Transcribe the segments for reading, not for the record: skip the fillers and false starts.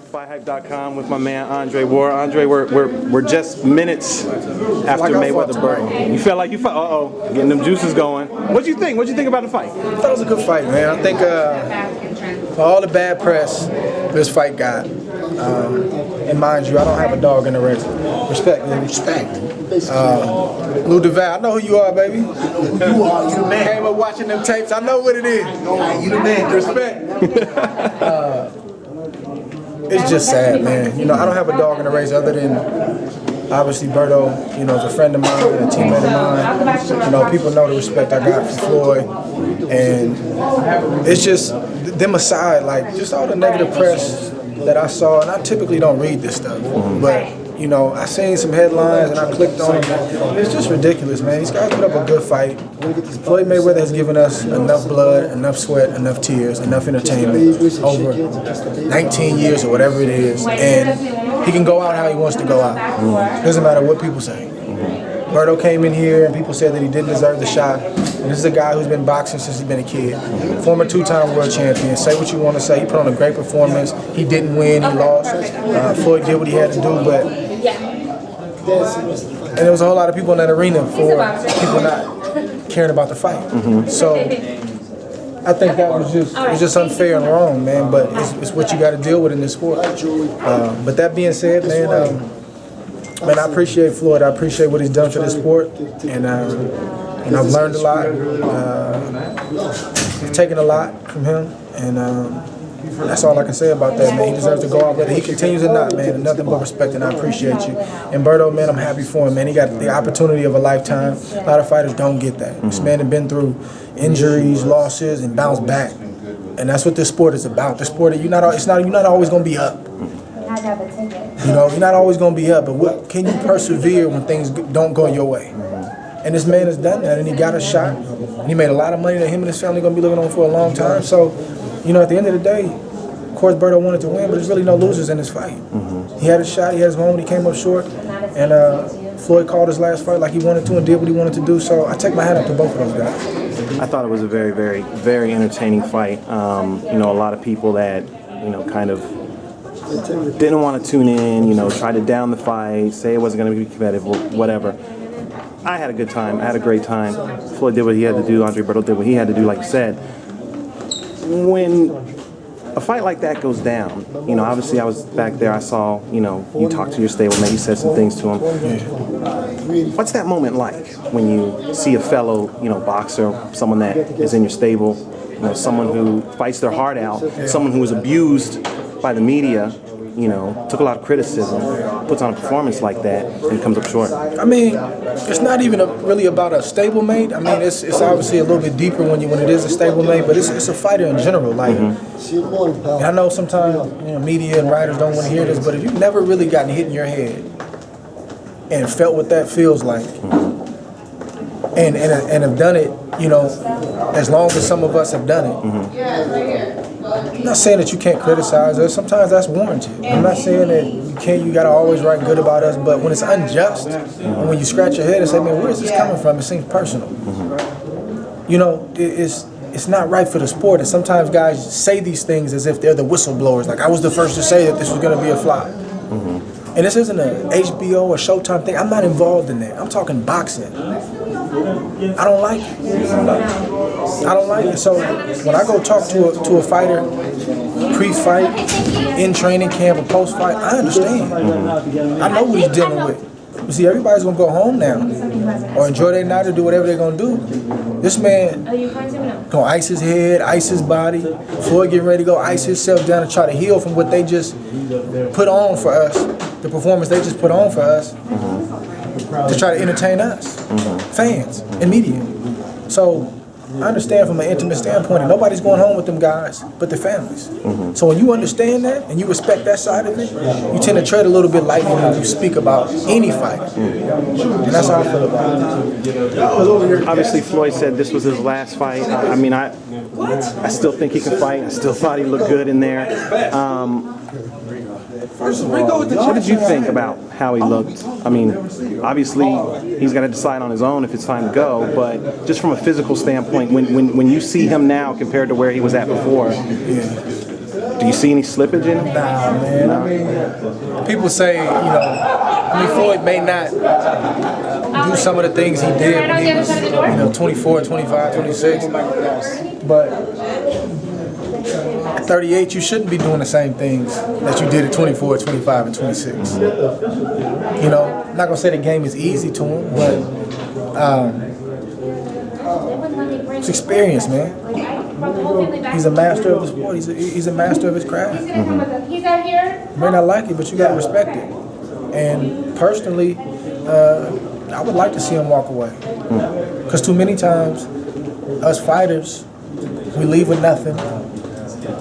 FightHype.com with my man Andre Ward. Andre, we're just minutes after Mayweather Berto. You felt like you fought? Getting them juices going. What'd you think? What'd you think about the fight? I thought it was a good fight, man. I think for all the bad press this fight got, and mind you, I don't have a dog in the race. Respect, man. Respect. Deseve, I know who you are, baby. You are. You the man. Came up watching them tapes. I know what it is. You the man. Respect. It's just sad, man. You know, I don't have a dog in the race other than obviously Berto, you know, is a friend of mine and a teammate of mine. You know, people know the respect I got for Floyd. And it's just them aside, like just all the negative press that I saw, and I typically don't read this stuff, but you know, I seen some headlines and I clicked on them. It's just ridiculous, man. These guys put up a good fight. Floyd Mayweather has given us enough blood, enough sweat, enough tears, enough entertainment over 19 years or whatever it is. And he can go out how he wants to go out. Doesn't matter what people say. Berto came in here and people said that he didn't deserve the shot. And this is a guy who's been boxing since he's been a kid. Former two-time world champion. Say what you want to say. He put on a great performance. He didn't win. He lost. Floyd did what he had to do, but and there was a whole lot of people in that arena for people not caring about the fight. So I think that was just unfair and wrong, man. But it's what you got to deal with in this sport. But that being said, man, I appreciate Floyd. I appreciate what he's done for this sport, and I've learned a lot. I've taken a lot from him, and that's all I can say about that, man. He deserves to go out, whether he continues or not, man. Nothing but respect, and I appreciate you. And Berto, man, I'm happy for him, man. He got the opportunity of a lifetime. A lot of fighters don't get that. This man has been through injuries, losses, and bounced back, and that's what this sport is about. The sport, you're not always gonna be up. You know, you're not always gonna be up, but what can you persevere when things don't go your way? And this man has done that, and he got a shot. And he made a lot of money that him and his family gonna be living on for a long time. So, you know, at the end of the day, of course, Berto wanted to win, but there's really no losers in this fight. He had a shot, he had his moment, he came up short, and Floyd called his last fight like he wanted to and did what he wanted to do. So I take my hat up to both of those guys. I thought it was a very, very, very entertaining fight. You know, a lot of people that, you know, kind of didn't want to tune in, you know, tried to down the fight, say it wasn't going to be competitive, whatever. I had a good time. I had a great time. Floyd did what he had to do. Andre Berto did what he had to do, like you said. When a fight like that goes down, you know, obviously I was back there. I saw, you know, you talked to your stablemate. You said some things to him. What's that moment like when you see a fellow, you know, boxer, someone that is in your stable, you know, someone who fights their heart out, someone who was abused by the media, you know, took a lot of criticism, puts on a performance like that, and comes up short? I mean, it's not even really about a stablemate. I mean, it's obviously a little bit deeper when it is a stablemate, but it's a fighter in general. Like, and I know sometimes, you know, media and writers don't want to hear this, but if you've never really gotten hit in your head and felt what that feels like, and have done it, you know, as long as some of us have done it. I'm not saying that you can't criticize us. Sometimes that's warranted. I'm not saying that you gotta always write good about us, but when it's unjust, and when you scratch your head and say, man, where is this coming from? It seems personal. You know, it's not right for the sport, and sometimes guys say these things as if they're the whistleblowers. Like, I was the first to say that this was gonna be a flop. And this isn't an HBO or Showtime thing. I'm not involved in that. I'm talking boxing. I don't like it. I don't like it. So when I go talk to a fighter pre-fight, in training camp, or post-fight, I understand. I know what he's dealing with. You see, everybody's gonna go home now, or enjoy their night, or do whatever they're gonna do. This man gonna ice his head, ice his body. Floyd getting ready to go ice himself down and try to heal from what they just put on for us, the performance they just put on for us, to try to entertain us, fans and media. So I understand from an intimate standpoint that nobody's going home with them guys but their families. So when you understand that and you respect that side of it, you tend to tread a little bit lightly when you speak about any fight. And that's how I feel about it. Obviously, Floyd said this was his last fight. I mean, I still think he can fight. I still thought he looked good in there. What did you think about how he looked? I mean, obviously, he's got to decide on his own if it's time to go, but just from a physical standpoint, when you see him now compared to where he was at before. Do you see any slippage in him? Nah, man. I mean, people say, Floyd may not do some of the things he did when he was, 24, 25, 26. But at 38, you shouldn't be doing the same things that you did at 24, 25, and 26. I'm not going to say the game is easy to him, but it's experience, man. He's a master of the sport. He's a master of his craft. He's out here. You may not like it, but you got to respect it. And personally, I would like to see him walk away. Because too many times, us fighters, we leave with nothing.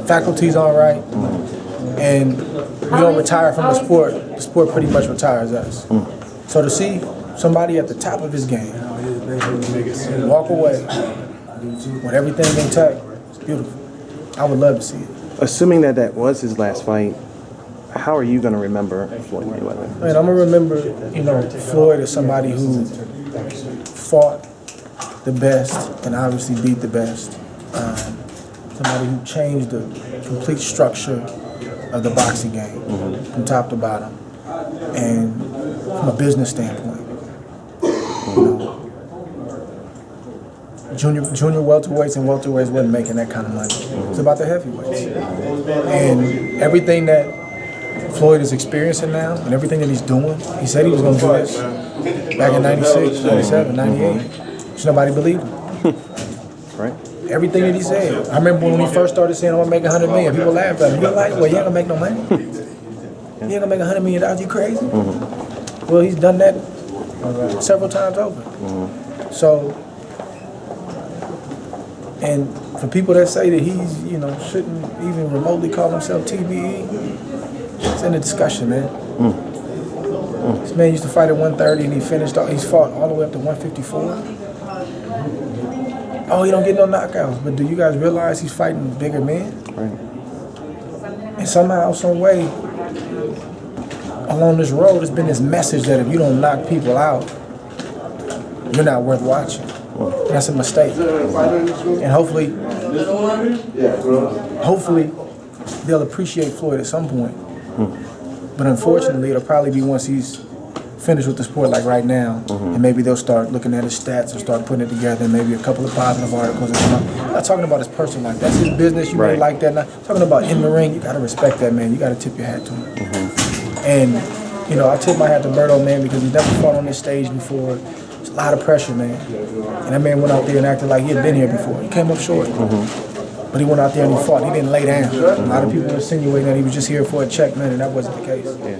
Faculty's all right. And we don't retire from the sport pretty much retires us. So to see somebody at the top of his game walk away with everything intact, it's beautiful. I would love to see it. Assuming that was his last fight, how are you going to remember Floyd Mayweather? Man, I'm going to remember, Floyd as somebody who fought the best and obviously beat the best. Somebody who changed the complete structure of the boxing game from top to bottom and from a business standpoint. Junior welterweights and welterweights wasn't making that kind of money. It's about the heavyweights. And everything that Floyd is experiencing now and everything that he's doing, he said he was going to do this back in 96, 97, 98. Just nobody believed him. Right. Everything that he said. I remember when he first started saying, I'm going to make 100 million, people laughed at him. You're like, well, you ain't going to make no money. You ain't going to make $100 million, you crazy? Well, he's done that several times over. So, and for people that say that he's, shouldn't even remotely call himself TBE, it's in the discussion, man. This man used to fight at 130 and he's fought all the way up to 154. Oh, he don't get no knockouts, but do you guys realize he's fighting bigger men? Right. And somehow, some way, along this road, there's been this message that if you don't knock people out, you're not worth watching. That's a mistake. And hopefully, they'll appreciate Floyd at some point. But unfortunately, it'll probably be once he's finished with the sport, like right now, and maybe they'll start looking at his stats and start putting it together, and maybe a couple of positive articles. I'm not talking about his personal life. That's his business. You may like that. I'm talking about in the ring. You got to respect that man. You got to tip your hat to him. And I tip my hat to Berto, man, because he's never fought on this stage before. It's a lot of pressure, man. And that man went out there and acted like he had been here before. He came up short. But he went out there and he fought. He didn't lay down. A lot of people insinuating that he was just here for a check, man, and that wasn't the case. Yeah.